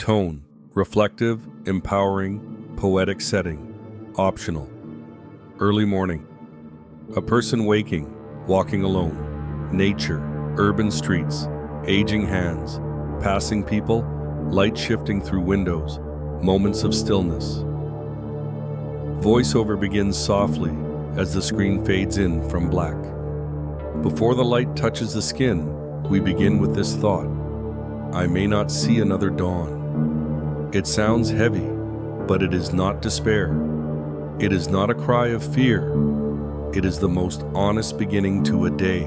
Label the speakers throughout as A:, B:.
A: Tone, reflective, empowering, poetic setting, optional. Early morning, a person waking, walking alone, nature, urban streets, aging hands, passing people, light shifting through windows, moments of stillness. Voiceover begins softly as the screen fades in from black. Before the light touches the skin, we begin with this thought: I may not see another dawn. It sounds heavy, but it is not despair. It is not a cry of fear. It is the most honest beginning to a day.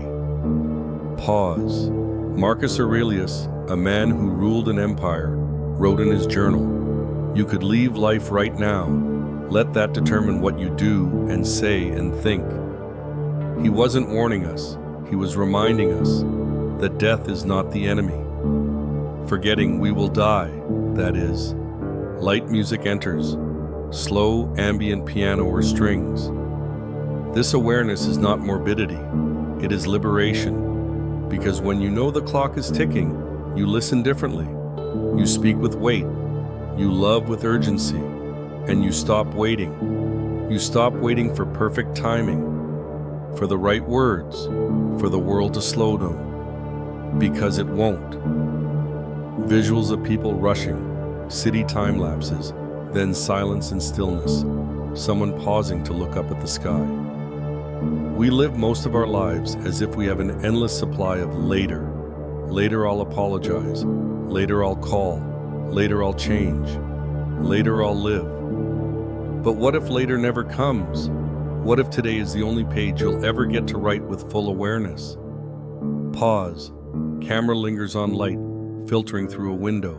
A: Pause. Marcus Aurelius, a man who ruled an empire, wrote in his journal, "You could leave life right now. Let that determine what you do and say and think." He wasn't warning us. He was reminding us that death is not the enemy. Forgetting we will die, that is. Light music enters, slow ambient piano or strings. This awareness is not morbidity, it is liberation, because when you know the clock is ticking, you listen differently, you speak with weight, you love with urgency, and you stop waiting. You stop waiting for perfect timing, for the right words, for the world to slow down, because it won't. Visuals of people rushing, city time lapses, then silence and stillness, someone pausing to look up at the sky. We live most of our lives as if we have an endless supply of later. Later I'll apologize, later I'll call, later I'll change, later I'll live. But what if later never comes? What if today is the only page you'll ever get to write with full awareness? Pause. Camera lingers on light, filtering through a window.